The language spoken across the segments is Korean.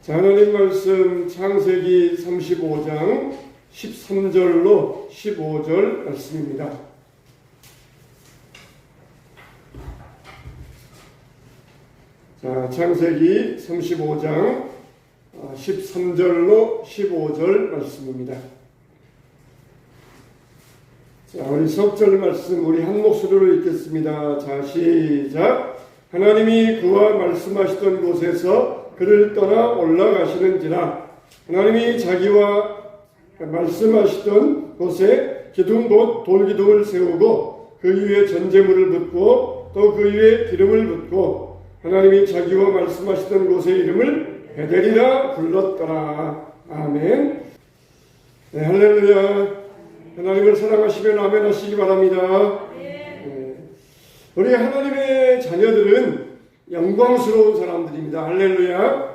자, 하나님 말씀 창세기 35장 13절로 15절 말씀입니다. 자, 창세기 35장 13절로 15절 말씀입니다. 자, 우리 석절 말씀 우리 한 목소리로 읽겠습니다. 자, 시작. 하나님이 그와 말씀하시던 곳에서 그를 떠나 올라가시는지라. 하나님이 자기와 말씀하시던 곳에 기둥 곧 돌기둥을 세우고 그 위에 전제물을 붓고 또 그 위에 기름을 붓고 하나님이 자기와 말씀하시던 곳의 이름을 베델이라 불렀더라. 아멘. 네, 할렐루야. 하나님을 사랑하시면 아멘 하시기 바랍니다. 네. 우리 하나님의 자녀들은 영광스러운 사람들입니다. 할렐루야.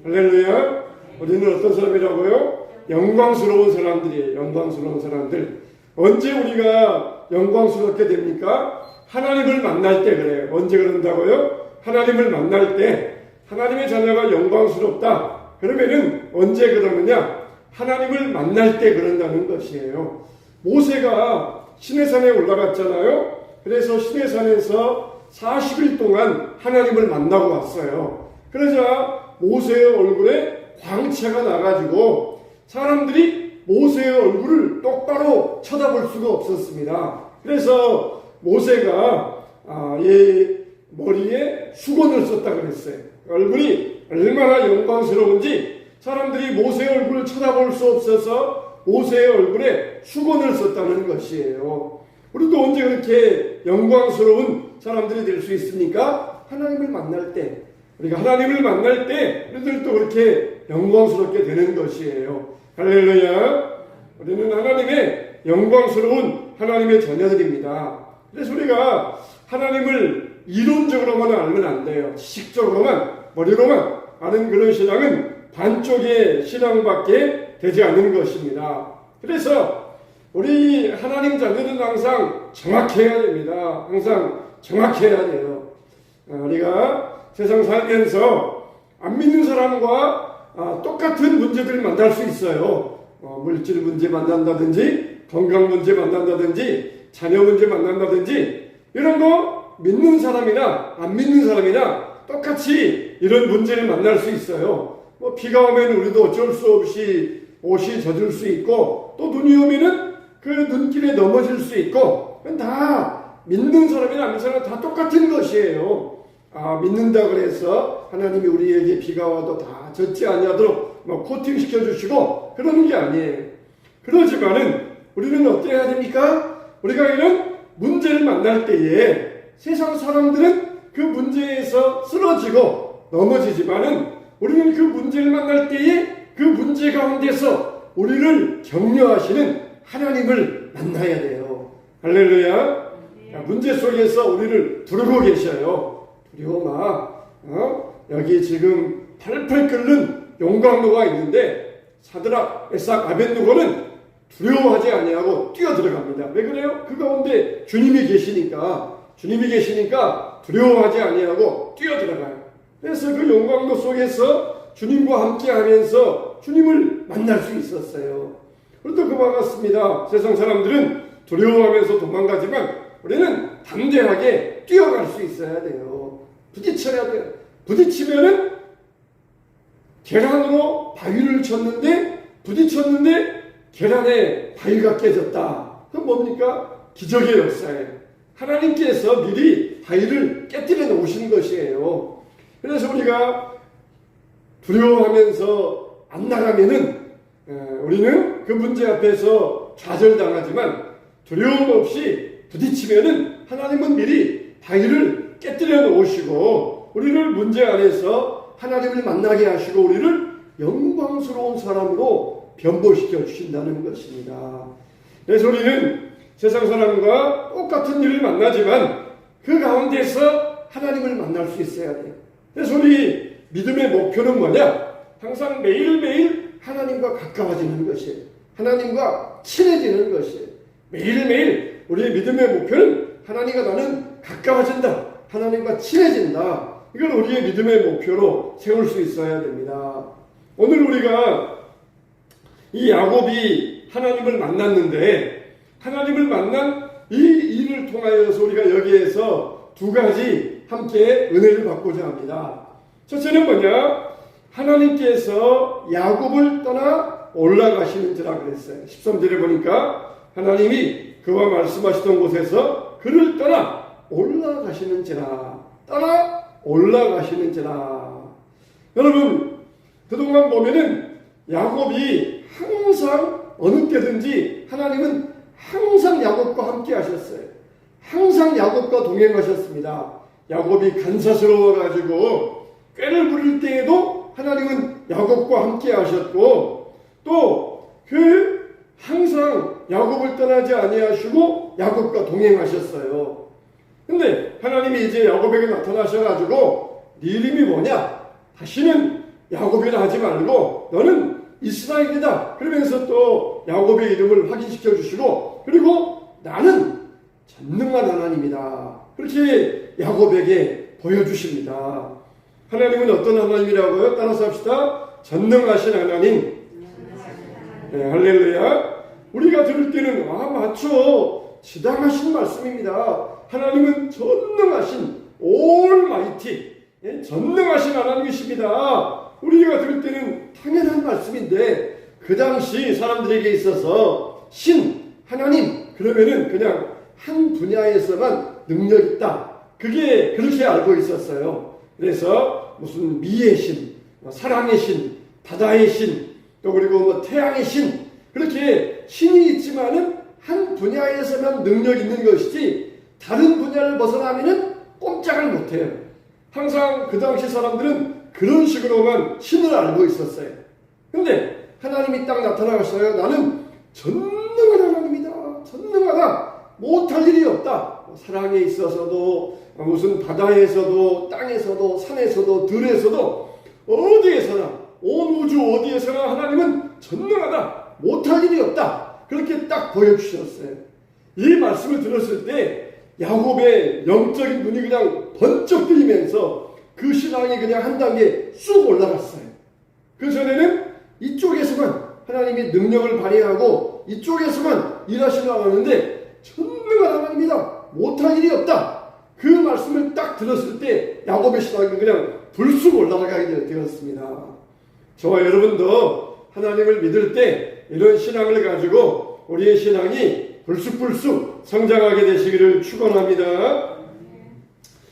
할렐루야. 우리는 어떤 사람이라고요? 영광스러운 사람들이에요. 영광스러운 사람들. 언제 우리가 영광스럽게 됩니까? 하나님을 만날 때 그래요. 언제 그런다고요? 하나님을 만날 때 하나님의 자녀가 영광스럽다. 그러면은 언제 그러느냐? 하나님을 만날 때 그런다는 것이에요. 모세가 시내산에 올라갔잖아요. 그래서 시내산에서 40일 동안 하나님을 만나고 왔어요. 그러자 모세의 얼굴에 광채가 나가지고 사람들이 모세의 얼굴을 똑바로 쳐다볼 수가 없었습니다. 그래서 모세가 머리에 수건을 썼다 그랬어요. 얼굴이 얼마나 영광스러운지 사람들이 모세의 얼굴을 쳐다볼 수 없어서 모세의 얼굴에 수건을 썼다는 것이에요. 우리도 언제 그렇게 영광스러운 사람들이 될 수 있습니까? 하나님을 만날 때. 우리가 하나님을 만날 때 우리들도 그렇게 영광스럽게 되는 것이에요. 할렐루야. 우리는 하나님의 영광스러운 하나님의 자녀들입니다. 그래서 우리가 하나님을 이론적으로만 알면 안 돼요. 지식적으로만 머리로만 아는 그런 신앙은 반쪽의 신앙밖에 되지 않는 것입니다. 그래서 우리 하나님 자녀들은 항상 정확해야 됩니다. 항상 정확해야 돼요. 우리가 세상 살면서 안 믿는 사람과 똑같은 문제들을 만날 수 있어요. 물질 문제 만난다든지 건강 문제 만난다든지 자녀 문제 만난다든지 이런 거 믿는 사람이나 안 믿는 사람이나 똑같이 이런 문제를 만날 수 있어요. 비가 오면 우리도 어쩔 수 없이 옷이 젖을 수 있고 또 눈이 오면은 그 눈길에 넘어질 수 있고 다 믿는 사람이나 안 믿는 사람 다 똑같은 것이에요. 믿는다 그래서 하나님이 우리에게 비가 와도 다 젖지 아니하도록 코팅시켜 주시고 그러는 게 아니에요. 그러지만은 우리는 어때야 됩니까? 우리가 이런 문제를 만날 때에 세상 사람들은 그 문제에서 쓰러지고 넘어지지만은 우리는 그 문제를 만날 때에 그 문제 가운데서 우리를 격려하시는 하나님을 만나야 돼요. 할렐루야. 문제 속에서 우리를 부르고 계셔요. 두려워 마. 여기 지금 팔팔 끓는 용광로가 있는데 사드락, 메삭, 아벳느고는 두려워하지 아니하고 뛰어들어갑니다. 왜 그래요? 그 가운데 주님이 계시니까 두려워하지 아니하고 뛰어들어가요. 그래서 그 용광로 속에서 주님과 함께 하면서 주님을 만날 수 있었어요. 그것도 그와 같습니다. 세상 사람들은 두려워하면서 도망가지만 우리는 담대하게 뛰어갈 수 있어야 돼요. 부딪혀야 돼요. 부딪히면은 계란으로 바위를 쳤는데 부딪혔는데 계란에 바위가 깨졌다. 그건 뭡니까? 기적의 역사예요. 하나님께서 미리 바위를 깨뜨려 놓으신 것이에요. 그래서 우리가 두려워하면서 안 나가면은 우리는 그 문제 앞에서 좌절당하지만 두려움 없이 부딪히면은 하나님은 미리 바위를 깨뜨려 놓으시고 우리를 문제 안에서 하나님을 만나게 하시고 우리를 영광스러운 사람으로 변보시켜 주신다는 것입니다. 그래서 우리는 세상 사람과 똑같은 일을 만나지만 그 가운데서 하나님을 만날 수 있어야 돼요. 그래서 우리 믿음의 목표는 뭐냐? 항상 매일매일 하나님과 가까워지는 것이에요. 하나님과 친해지는 것이에요. 매일매일 우리의 믿음의 목표는 하나님과 나는 가까워진다. 하나님과 친해진다. 이걸 우리의 믿음의 목표로 세울 수 있어야 됩니다. 오늘 우리가 이 야곱이 하나님을 만났는데 하나님을 만난 이 일을 통하여서 우리가 여기에서 두 가지 함께 은혜를 받고자 합니다. 첫째는 뭐냐? 하나님께서 야곱을 떠나 올라가시는지라 그랬어요. 13절에 보니까 하나님이 그와 말씀하시던 곳에서 그를 떠나 올라가시는지라. 떠나 올라가시는지라. 여러분, 그동안 보면은 야곱이 항상 어느 때든지 하나님은 항상 야곱과 함께 하셨어요. 항상 야곱과 동행하셨습니다. 야곱이 간사스러워 가지고 꾀를 부릴 때에도 하나님은 야곱과 함께 하셨고, 또 항상 야곱을 떠나지 아니하시고 야곱과 동행하셨어요. 근데 하나님이 이제 야곱에게 나타나셔가지고 네 이름이 뭐냐? 다시는 야곱이라 하지 말고 너는 이스라엘이다. 그러면서 또 야곱의 이름을 확인시켜 주시고, 그리고 나는 전능한 하나님이다. 그렇게 야곱에게 보여주십니다. 하나님은 어떤 하나님이라고요? 따라서 합시다. 전능하신 하나님. 네, 할렐루야. 우리가 들을 때는 맞죠. 지당하신 말씀입니다. 하나님은 전능하신 올마이티, 전능하신 하나님이십니다. 우리가 들을 때는 당연한 말씀인데 그 당시 사람들에게 있어서 신, 하나님 그러면은 그냥 한 분야에서만 능력 있다. 그게 그렇게 알고 있었어요. 그래서 무슨 미의 신, 사랑의 신, 바다의 신, 또 그리고 태양의 신, 그렇게 신이 있지만은 한 분야에서만 능력 있는 것이지 다른 분야를 벗어나면은 꼼짝을 못해요. 항상 그 당시 사람들은 그런 식으로만 신을 알고 있었어요. 근데 하나님이 딱 나타나셨어요. 나는 전능한 하나님이다. 전능하다. 못할 일이 없다. 사랑에 있어서도 무슨 바다에서도 땅에서도 산에서도 들에서도 어디에서나 온 우주 어디에서나 하나님은 전능하다. 못할 일이 없다. 그렇게 딱 보여주셨어요. 이 말씀을 들었을 때 야곱의 영적인 눈이 그냥 번쩍 뜨이면서 그 신앙이 그냥 한 단계 쑥 올라갔어요. 그 전에는 이쪽에서만 하나님의 능력을 발휘하고 이쪽에서만 일하시려고 하는데 전능한 하나님이다. 못할 일이 없다. 그 말씀을 딱 들었을 때 야곱의 신앙이 그냥 불쑥 올라가게 되었습니다. 저와 여러분도 하나님을 믿을 때 이런 신앙을 가지고 우리의 신앙이 불쑥불쑥 성장하게 되시기를 축원합니다.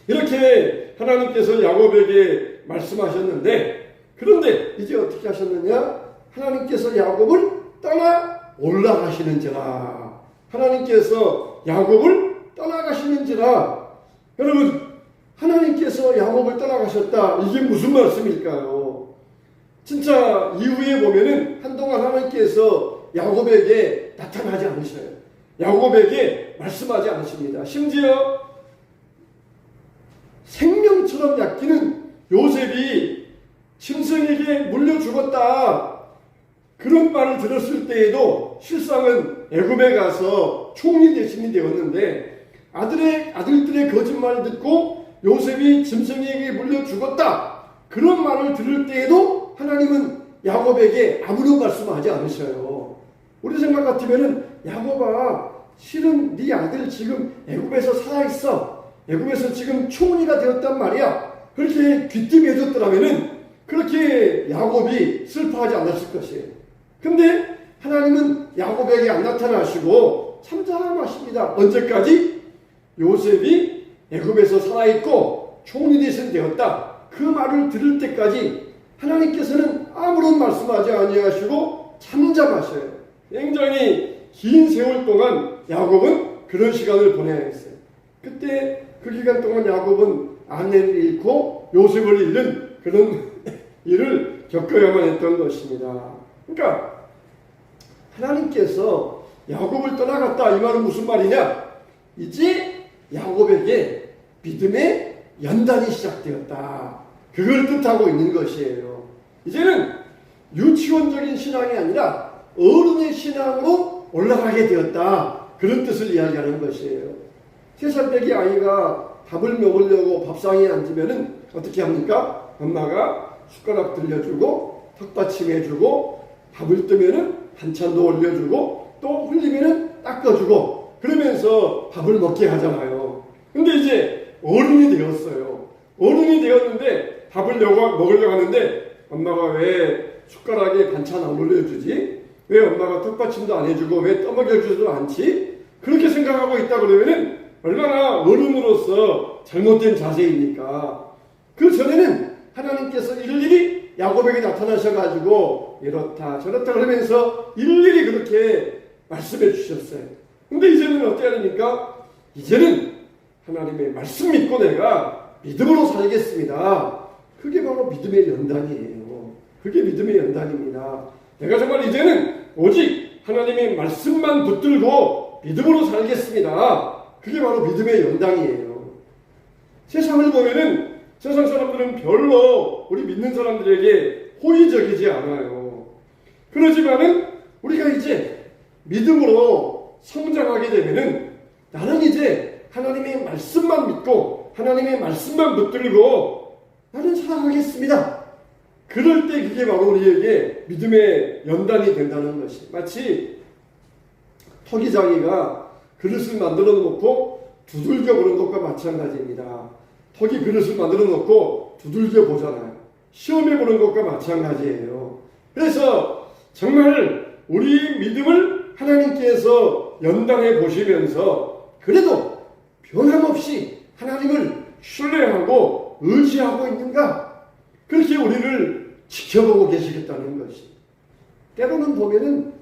이렇게 하나님께서 야곱에게 말씀하셨는데, 그런데 이제 어떻게 하셨느냐? 하나님께서 야곱을 떠나 올라가시는지라. 하나님께서 야곱을 떠나가시는지라. 여러분, 하나님께서 야곱을 떠나가셨다. 이게 무슨 말씀일까요? 진짜 이후에 보면은 한동안 하나님께서 야곱에게 나타나지 않으셔요. 야곱에게 말씀하지 않으십니다. 심지어 생명처럼 약기는 요셉이 짐승에게 물려 죽었다. 그런 말을 들었을 때에도 실상은 애굽에 가서 총리 대신이 되었는데 아들들의 거짓말을 듣고 요셉이 짐승에게 물려 죽었다. 그런 말을 들을 때에도 하나님은 야곱에게 아무런 말씀하지 않으셔요. 우리 생각 같으면은 야곱아, 실은 네 아들 지금 애굽에서 살아있어. 애굽에서 지금 총리가 되었단 말이야. 그렇게 귀띔해 줬더라면은 그렇게 야곱이 슬퍼하지 않았을 것이에요. 근데 하나님은 야곱에게 안 나타나시고 참담하십니다. 언제까지? 요셉이 애굽에서 살아있고 총리 대신 되었다. 그 말을 들을 때까지 하나님께서는 아무런 말씀하지 아니하시고 잠잠하셔요. 굉장히 긴 세월 동안 야곱은 그런 시간을 보내야 했어요. 그때 그 기간 동안 야곱은 아내를 잃고 요셉을 잃는 그런 일을 겪어야만 했던 것입니다. 그러니까 하나님께서 야곱을 떠나갔다. 이 말은 무슨 말이냐? 이제 야곱에게 믿음의 연단이 시작되었다. 그걸 뜻하고 있는 것이에요. 이제는 유치원적인 신앙이 아니라 어른의 신앙으로 올라가게 되었다. 그런 뜻을 이야기하는 것이에요. 3살배기 아이가 밥을 먹으려고 밥상에 앉으면은 어떻게 합니까? 엄마가 숟가락 들려주고 턱받침해주고, 밥을 뜨면은 반찬도 올려주고, 또 흘리면은 닦아주고, 그러면서 밥을 먹게 하잖아요. 근데 이제 어른이 되었어요. 어른이 되었는데 밥을 먹으려고 하는데 엄마가 왜 숟가락에 반찬 안 올려주지? 왜 엄마가 턱받침도 안 해주고 왜 떠먹여주지도 않지? 그렇게 생각하고 있다 그러면은 얼마나 어른으로서 잘못된 자세입니까? 그 전에는 하나님께서 일일이 야곱에게 나타나셔가지고 이렇다 저렇다 그러면서 일일이 그렇게 말씀해 주셨어요. 근데 이제는 어떻게 하니까? 이제는 하나님의 말씀 믿고 내가 믿음으로 살겠습니다. 그게 바로 믿음의 연단이에요. 그게 믿음의 연단입니다. 내가 정말 이제는 오직 하나님의 말씀만 붙들고 믿음으로 살겠습니다. 그게 바로 믿음의 연단이에요. 세상을 보면은 세상 사람들은 별로 우리 믿는 사람들에게 호의적이지 않아요. 그렇지만은 우리가 이제 믿음으로 성장하게 되면은 나는 이제 하나님의 말씀만 믿고 하나님의 말씀만 붙들고 나는 살아가겠습니다. 그럴 때 그게 바로 우리에게 믿음의 연단이 된다는 것이, 마치 토기장이가 그릇을 만들어 놓고 두들겨 보는 것과 마찬가지입니다. 턱이 그릇을 만들어 놓고 두들겨 보잖아요. 시험해 보는 것과 마찬가지예요. 그래서 정말 우리 믿음을 하나님께서 연단해 보시면서 그래도 변함없이 하나님을 신뢰하고 의지하고 있는가? 그렇게 우리를 지켜보고 계시겠다는 것이. 때로는 보면은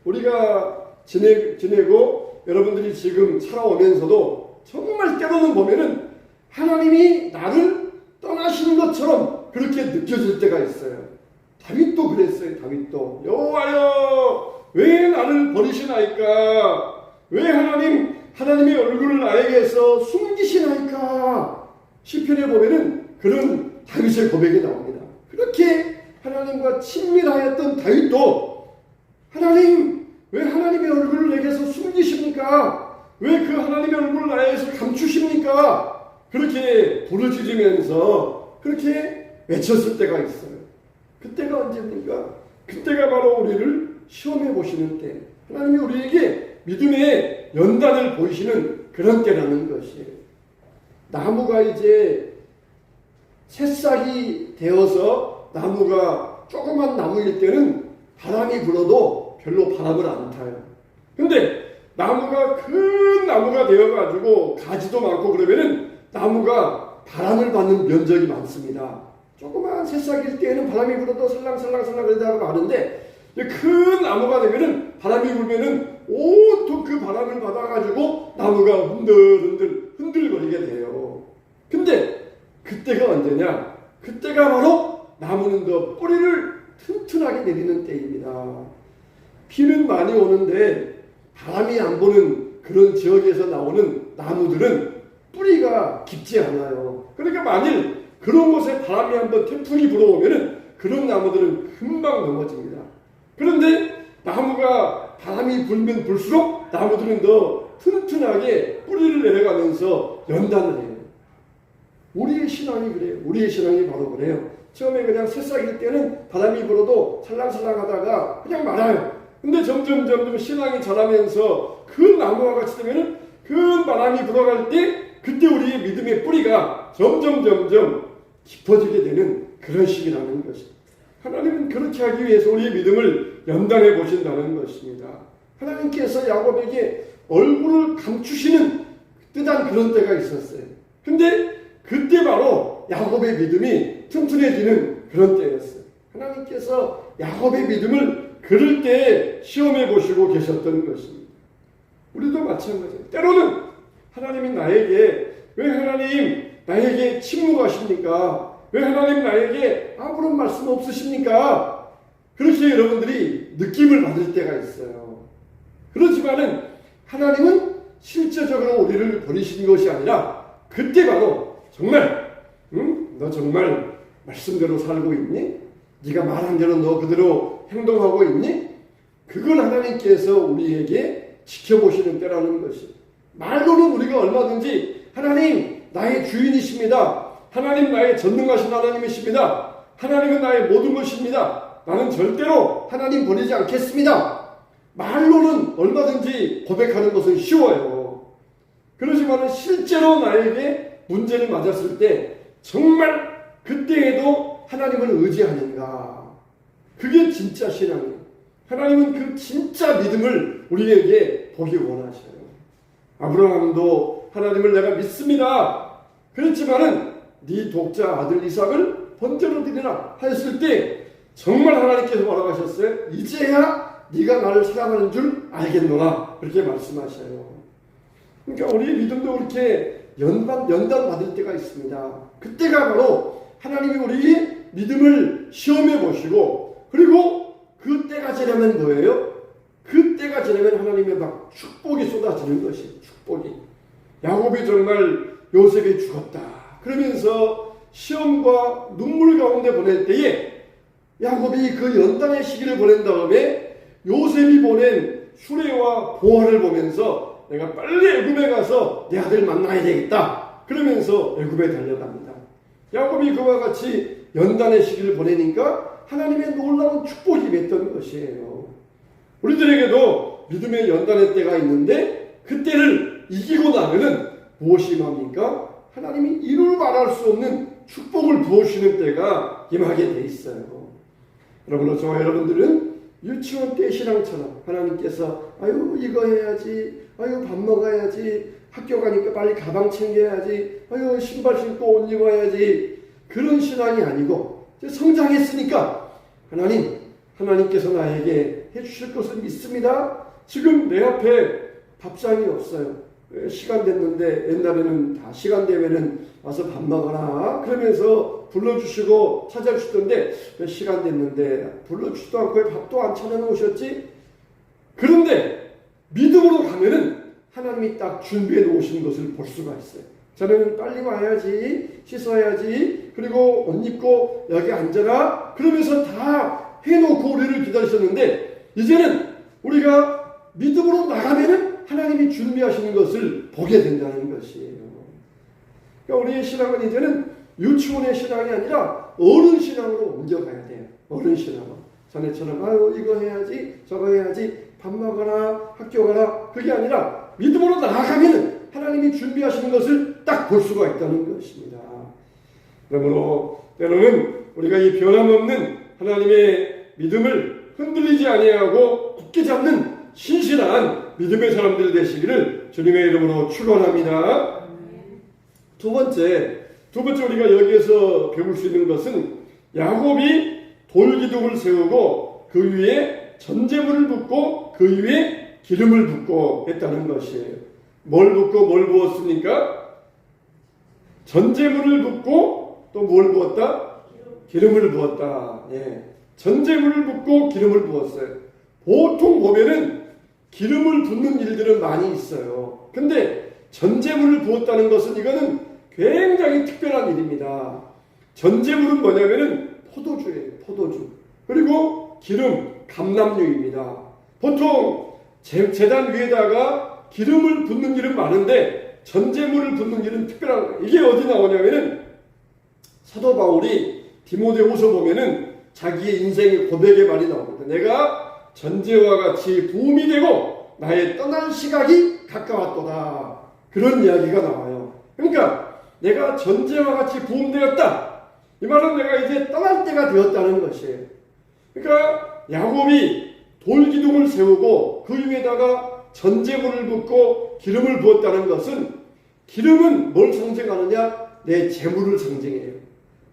우리가 지내고 여러분들이 지금 살아오면서도 정말 때로는 보면은 하나님이 나를 떠나시는 것처럼 그렇게 느껴질 때가 있어요. 다윗도 그랬어요. 다윗도 여호와여 왜 나를 버리시나이까? 왜 하나님의 얼굴을 나에게서 숨기시나이까? 시편에 보면은 그런 다윗의 고백이 나옵니다. 그렇게 하나님과 친밀하였던 다윗도 하나님 왜 하나님의 얼굴을 내게서 숨기십니까? 왜 그 하나님의 얼굴을 나에게서 감추십니까? 그렇게 부르짖으면서 그렇게 외쳤을 때가 있어요. 그때가 언제입니까? 그때가 바로 우리를 시험해 보시는 때, 하나님이 우리에게 믿음의 연단을 보이시는 그런 때라는 것이에요. 나무가 이제 새싹이 되어서 나무가 조그만 나무일 때는 바람이 불어도 별로 바람을 안 타요. 근데 나무가 큰 나무가 되어가지고 가지도 많고 그러면은 나무가 바람을 받는 면적이 많습니다. 조그만 새싹일 때에는 바람이 불어도 살랑살랑살랑 그러다가 마는데 큰 나무가 되면은 바람이 불면은 온통 그 바람을 받아가지고 나무가 흔들거리게 돼요. 근데 그때가 언제냐? 그때가 바로 나무는 더 뿌리를 튼튼하게 내리는 때입니다. 비는 많이 오는데 바람이 안 부는 그런 지역에서 나오는 나무들은 뿌리가 깊지 않아요. 그러니까 만일 그런 곳에 바람이 한번 태풍이 불어오면은 그런 나무들은 금방 넘어집니다. 그런데 나무가 바람이 불면 불수록 나무들은 더 튼튼하게 뿌리를 내려가면서 연단을 해요. 우리의 신앙이 그래요. 우리의 신앙이 바로 그래요. 처음에 그냥 새싹일 때는 바람이 불어도 살랑살랑 하다가 그냥 말아요. 근데 점점 신앙이 자라면서 그 나무와 같이 되면은 큰 바람이 불어갈 때 그때 우리의 믿음의 뿌리가 점점 깊어지게 되는 그런 시기라는 것입니다. 하나님은 그렇게 하기 위해서 우리의 믿음을 연단해 보신다는 것입니다. 하나님께서 야곱에게 얼굴을 감추시는 뜻한 그런 때가 있었어요. 근데 그때 바로 야곱의 믿음이 튼튼해지는 그런 때였어요. 하나님께서 야곱의 믿음을 그럴 때에 시험해 보시고 계셨던 것입니다. 우리도 마찬가지예요. 때로는 하나님이 왜 하나님 나에게 침묵하십니까? 왜 하나님 나에게 아무런 말씀 없으십니까? 그렇게 여러분들이 느낌을 받을 때가 있어요. 그렇지만은 하나님은 실제적으로 우리를 버리신 것이 아니라 그때 바로 정말 너 정말 말씀대로 살고 있니? 네가 말한 대로 너 그대로 행동하고 있니? 그걸 하나님께서 우리에게 지켜보시는 때라는 것이. 말로는 우리가 얼마든지 하나님 나의 주인이십니다. 하나님 나의 전능하신 하나님이십니다. 하나님은 나의 모든 것입니다. 나는 절대로 하나님 버리지 않겠습니다. 말로는 얼마든지 고백하는 것은 쉬워요. 그렇지만 실제로 나에게 문제를 맞았을 때 정말 그때에도 하나님을 의지하는가? 그게 진짜 신앙이에요. 하나님은 그 진짜 믿음을 우리에게 보기 원하셔요. 아브라함도 하나님을 내가 믿습니다. 그랬지만은 네 독자 아들 이삭을 번제로 드리라 하였을 때 정말 하나님께서 뭐라고 하셨어요? 이제야 네가 나를 사랑하는 줄 알겠노라 그렇게 말씀하셔요. 그러니까 우리의 믿음도 그렇게 연단 받을 때가 있습니다. 그때가 바로 하나님이 우리 믿음을 시험해 보시고 그리고 그 때가 지나면 뭐예요? 그 때가 지나면 하나님의 막 축복이 쏟아지는 것이에요. 축복이. 야곱이 정말 요셉이 죽었다 그러면서 시험과 눈물 가운데 보낼 때에 야곱이 그 연단의 시기를 보낸 다음에 요셉이 보낸 수레와 보화를 보면서 내가 빨리 애굽에 가서 내 아들 만나야 되겠다 그러면서 애굽에 달려갑니다. 야곱이 그와 같이 연단의 시기를 보내니까 하나님의 놀라운 축복이 맺던 것이에요. 우리들에게도 믿음의 연단의 때가 있는데 그때를 이기고 나면은 무엇이 임합니까? 하나님이 이루 말할 수 없는 축복을 부어주시는 때가 임하게 돼 있어요. 여러분, 저와 여러분들은 유치원 때 신앙처럼 하나님께서 아유 이거 해야지, 아유 밥 먹어야지, 학교 가니까 빨리 가방 챙겨야지, 아유 신발 신고 옷 입어야지 그런 신앙이 아니고 성장했으니까 하나님께서 나에게 해주실 것을 믿습니다. 지금 내 앞에 밥상이 없어요. 시간 됐는데 옛날에는 다 시간 되면은 와서 밥 먹어라 그러면서 불러주시고 찾아주시던데 시간 됐는데 불러주지도 않고 왜 밥도 안 차려놓으셨지? 그런데 믿음으로 가면은 하나님이 딱 준비해 놓으신 것을 볼 수가 있어요. 저는 빨리 와야지, 씻어야지, 그리고 옷 입고 여기 앉아라 그러면서 다 해놓고 우리를 기다리셨는데 이제는 우리가 믿음으로 나가면은 하나님이 준비하시는 것을 보게 된다는 것이에요. 그러니까 우리의 신앙은 이제는 유치원의 신앙이 아니라 어른 신앙으로 옮겨가야 돼요. 어른 신앙으로. 자네처럼 아유 이거 해야지 저거 해야지 밥 먹어라 학교 가라 그게 아니라 믿음으로 나아가면 하나님이 준비하시는 것을 딱 볼 수가 있다는 것입니다. 그러므로 때로는 우리가 이 변함없는 하나님의 믿음을 흔들리지 아니하고 굳게 잡는 신실한 믿음의 사람들 되시기를 주님의 이름으로 축원합니다. 두 번째 우리가 여기에서 배울 수 있는 것은 야곱이 돌기둥을 세우고 그 위에 전제물을 붓고 그 위에 기름을 붓고 했다는 것이에요. 뭘 붓고 뭘 부었습니까? 전제물을 붓고 또 뭘 부었다? 기름을 부었다. 예. 전제물을 붓고 기름을 부었어요. 보통 보면은 기름을 붓는 일들은 많이 있어요. 근데 전제물을 부었다는 것은 이거는 굉장히 특별한 일입니다. 전제물은 뭐냐면은 포도주예요. 포도주. 그리고 기름, 감람유입니다. 보통 제단 위에다가 기름을 붓는 일은 많은데 전제물을 붓는 일은 특별한 거예요. 이게 어디 나오냐면은 사도 바울이 디모데후서 보면은 자기의 인생의 고백의 말이 나옵니다. 내가 전제와 같이 부음이 되고 나의 떠날 시각이 가까웠도다. 그런 이야기가 나와요. 그러니까 내가 전제와 같이 부음되었다. 이 말은 내가 이제 떠날 때가 되었다는 것이에요. 그러니까 야곱이 돌기둥을 세우고 그 위에다가 전제물을 붓고 기름을 부었다는 것은 기름은 뭘 상징하느냐? 내 재물을 상징해요.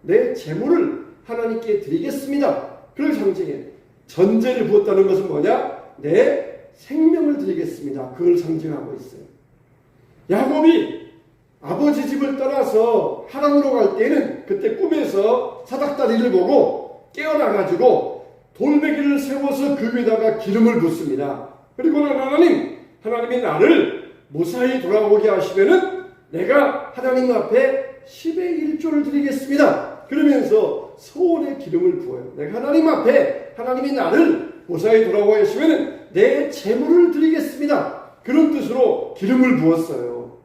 내 재물을 하나님께 드리겠습니다. 그걸 상징해요. 전제를 부었다는 것은 뭐냐? 내 생명을 드리겠습니다. 그걸 상징하고 있어요. 야곱이 아버지 집을 떠나서 하란으로 갈 때는 그때 꿈에서 사닥다리를 보고 깨어나가지고 돌베개를 세워서 그 위에다가 기름을 붓습니다. 그리고는 하나님이 나를 무사히 돌아오게 하시면은 내가 하나님 앞에 10의 1조를 드리겠습니다. 그러면서 소원의 기름을 부어요. 내가 하나님 앞에 하나님이 나를 무사히 돌아오게 하시면은 내 재물을 드리겠습니다. 그런 뜻으로 기름을 부었어요.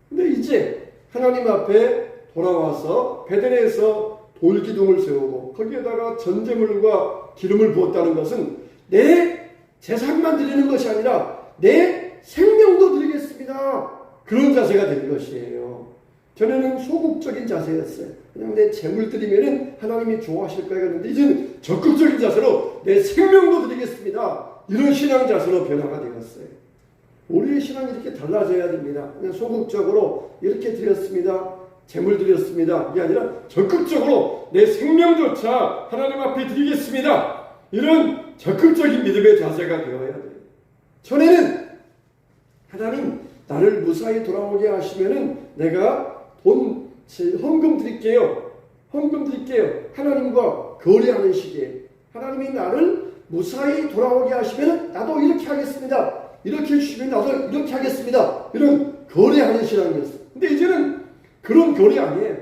근데 이제 하나님 앞에 돌아와서 베델에서 돌기둥을 세우고 거기에다가 전제물과 기름을 부었다는 것은 내 재산만 드리는 것이 아니라 내 생명도 드리겠습니다. 그런 자세가 된 것이에요. 전에는 소극적인 자세였어요. 그냥 내 재물 드리면은 하나님이 좋아하실 거야 그런데 이제는 적극적인 자세로 내 생명도 드리겠습니다. 이런 신앙 자세로 변화가 되었어요. 우리의 신앙이 이렇게 달라져야 됩니다. 그냥 소극적으로 이렇게 드렸습니다. 재물 드렸습니다. 이게 아니라 적극적으로 내 생명조차 하나님 앞에 드리겠습니다. 이런 적극적인 믿음의 자세가 되어야 돼요. 전에는 하나님 나를 무사히 돌아오게 하시면은 내가 헌금 드릴게요. 헌금 드릴게요. 하나님과 거래하는 시기에 하나님이 나를 무사히 돌아오게 하시면 나도 이렇게 하겠습니다. 이렇게 해주시면 나도 이렇게 하겠습니다. 이런 거래하는 신앙이었어요. 근데 이제는 그런 거래 아니에요.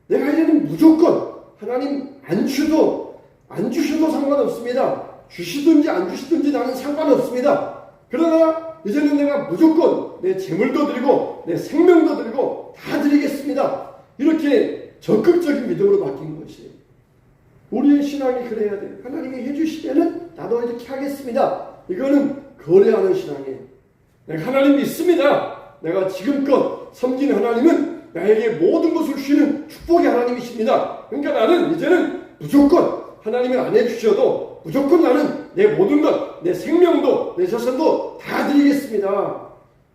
내가 이제는 무조건 하나님 안 주셔도 상관없습니다. 주시든지 안 주시든지 나는 상관없습니다. 그러나 이제는 내가 무조건 내 재물도 드리고 내 생명도 드리고 다 드리겠습니다. 이렇게 적극적인 믿음으로 바뀐 것이에요. 우리의 신앙이 그래야 돼요. 하나님이 해주시면은 나도 이렇게 하겠습니다. 이거는 거래하는 신앙이에요. 내가 하나님 믿습니다. 내가 지금껏 섬긴 하나님은 나에게 모든 것을 주시는 축복의 하나님이십니다. 그러니까 나는 이제는 무조건 하나님이 안 해주셔도 무조건 나는 내 모든 것, 내 생명도, 내 자산도 다 드리겠습니다.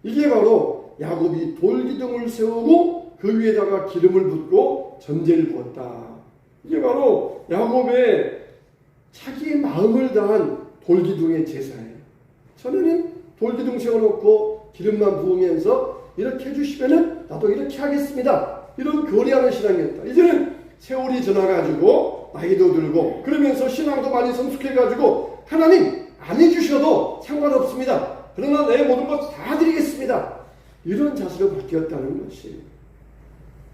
이게 바로 야곱이 돌기둥을 세우고 그 위에다가 기름을 붓고 전제를 부었다. 이게 바로 야곱의 자기의 마음을 다한 돌기둥의 제사예요. 전에는 돌기둥 세워놓고 기름만 부으면서 이렇게 해주시면은 나도 이렇게 하겠습니다. 이런 거래하는 신앙이었다. 이제는 세월이 지나가지고 나이도 들고 그러면서 신앙도 많이 성숙해가지고 하나님 안 해주셔도 상관없습니다. 그러나 내 모든 것 다 드리겠습니다. 이런 자세로 바뀌었다는 것이.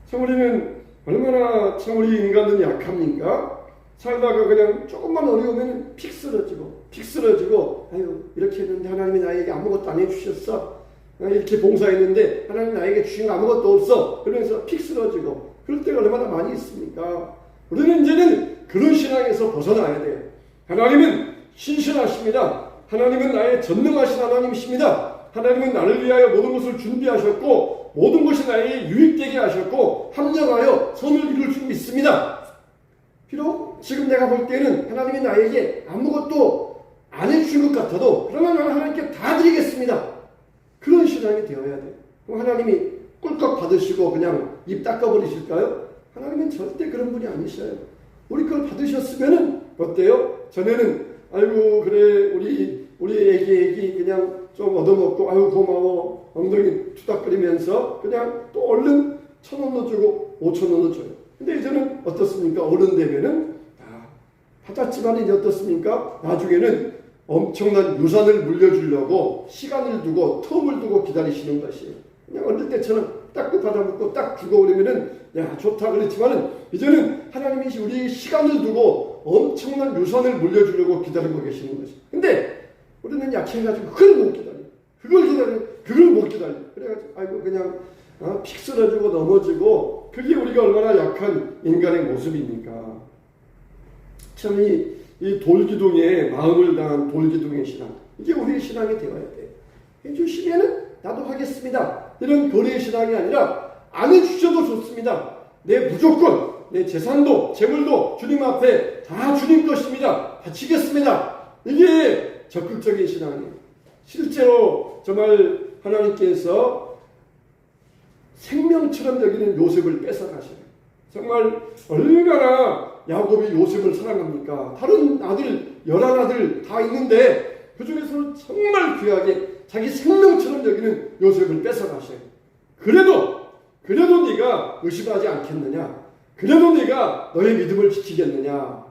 참 우리는 얼마나 참 우리 인간은 약합니까? 살다가 그냥 조금만 어려우면 픽 쓰러지고 아유 이렇게 했는데 하나님이 나에게 아무것도 안 해주셨어. 이렇게 봉사했는데 하나님 나에게 주신 거 아무것도 없어. 그러면서 픽 쓰러지고 그럴 때가 얼마나 많이 있습니까? 우리는 이제는 그런 신앙에서 벗어나야 돼요. 하나님은 신실하십니다. 하나님은 나의 전능하신 하나님이십니다. 하나님은 나를 위하여 모든 것을 준비하셨고 모든 것이 나에게 유익되게 하셨고 합력하여 선을 이룰 줄 믿습니다. 비록 지금 내가 볼 때는 하나님이 나에게 아무것도 안 해주신 것 같아도 그러나 나는 하나님께 다 드리겠습니다. 그런 신앙이 되어야 돼요. 그럼 하나님이 꿀꺽 받으시고 그냥 입 닦아버리실까요? 하나님은 절대 그런 분이 아니셔요. 우리 걸 받으셨으면은 어때요? 전에는 아이고 그래 우리 애기 그냥 좀 얻어먹고 아유 고마워 엉덩이 투닥거리면서 그냥 또 얼른 1,000원도 주고 5,000원도 줘요. 근데 이제는 어떻습니까? 어른 되면은 받았지만 이제 어떻습니까? 나중에는 엄청난 유산을 물려주려고 시간을 두고 텀을 두고 기다리시는 것이에요. 그냥 어릴 때처럼 딱 받아먹고 딱 주고 그러면은 야 좋다 그렇지만은 이제는 하나님이 우리 시간을 두고 엄청난 유산을 물려주려고 기다리고 계시는 것이에요. 근데 우리는 약해가지고 그걸 못 기다려. 그래가지고 아이고 그냥 픽 쓰러지고 넘어지고 그게 우리가 얼마나 약한 인간의 모습입니까? 참 이 돌기둥에 마음을 다한 돌기둥의 신앙 이게 우리의 신앙이 되어야 돼. 해주시면은 나도 하겠습니다. 이런 거래의 신앙이 아니라 안 해주셔도 좋습니다. 내 무조건 내 재산도 재물도 주님 앞에 다 주님 것입니다. 바치겠습니다. 이게 적극적인 신앙이에요. 실제로 정말 하나님께서 생명처럼 여기는 요셉을 뺏어가셔요. 정말 얼마나 야곱이 요셉을 사랑합니까? 다른 아들 11아들 다 있는데 그 중에서는 정말 귀하게 자기 생명처럼 여기는 요셉을 뺏어가셔요. 그래도 네가 의심하지 않겠느냐? 그래도 네가 너의 믿음을 지키겠느냐?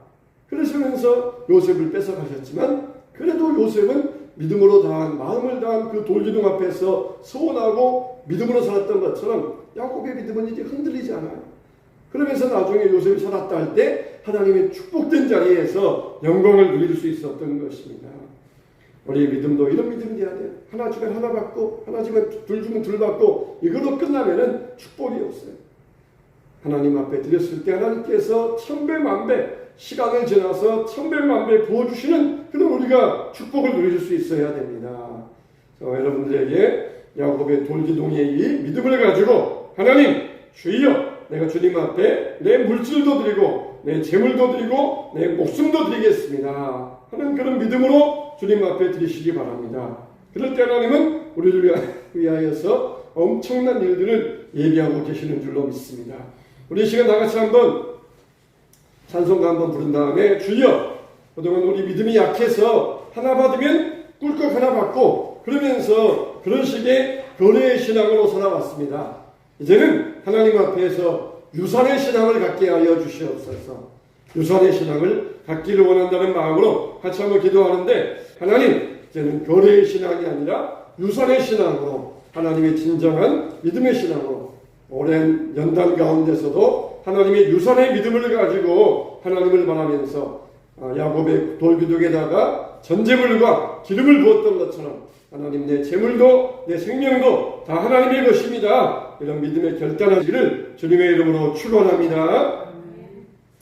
그러시면서 요셉을 뺏어가셨지만 그래도 요셉은 믿음으로 다한 마음을 다한 그 돌기둥 앞에서 서원하고 믿음으로 살았던 것처럼 야곱의 믿음은 이제 흔들리지 않아요. 그러면서 나중에 요셉이 살았다 할 때 하나님의 축복된 자리에서 영광을 누릴 수 있었던 것입니다. 우리의 믿음도 이런 믿음이 돼야 돼요. 하나 주면 하나 받고 하나 주면 둘 받고 이걸로 끝나면은 축복이 없어요. 하나님 앞에 드렸을 때 하나님께서 천배만배 시간을 지나서 천배만배 부어주시는 그런 우리가 축복을 누릴 수 있어야 됩니다. 여러분들에게 야곱의 돌기둥의 이 믿음을 가지고 하나님 주여 내가 주님 앞에 내 물질도 드리고 내 재물도 드리고 내 목숨도 드리겠습니다 하는 그런 믿음으로 주님 앞에 드리시기 바랍니다. 그럴 때 하나님은 우리를 위하여서 엄청난 일들을 예비하고 계시는 줄로 믿습니다. 우리 이 시간 다같이 한번 찬송가 한번 부른 다음에 주여 그동안 우리 믿음이 약해서 하나 받으면 꿀꺽 하나 받고 그러면서 그런 식의 교례의 신앙으로 살아왔습니다. 이제는 하나님 앞에서 유산의 신앙을 갖게 하여 주시옵소서. 유산의 신앙을 갖기를 원한다는 마음으로 같이 한번 기도하는데 하나님 이제는 교례의 신앙이 아니라 유산의 신앙으로 하나님의 진정한 믿음의 신앙으로 오랜 연단 가운데서도 하나님의 유산의 믿음을 가지고 하나님을 바라면서 야곱의 돌기둥에다가 전제물과 기름을 부었던 것처럼 하나님 내 재물도 내 생명도 다 하나님의 것입니다. 이런 믿음의 결단하기를 주님의 이름으로 축원합니다.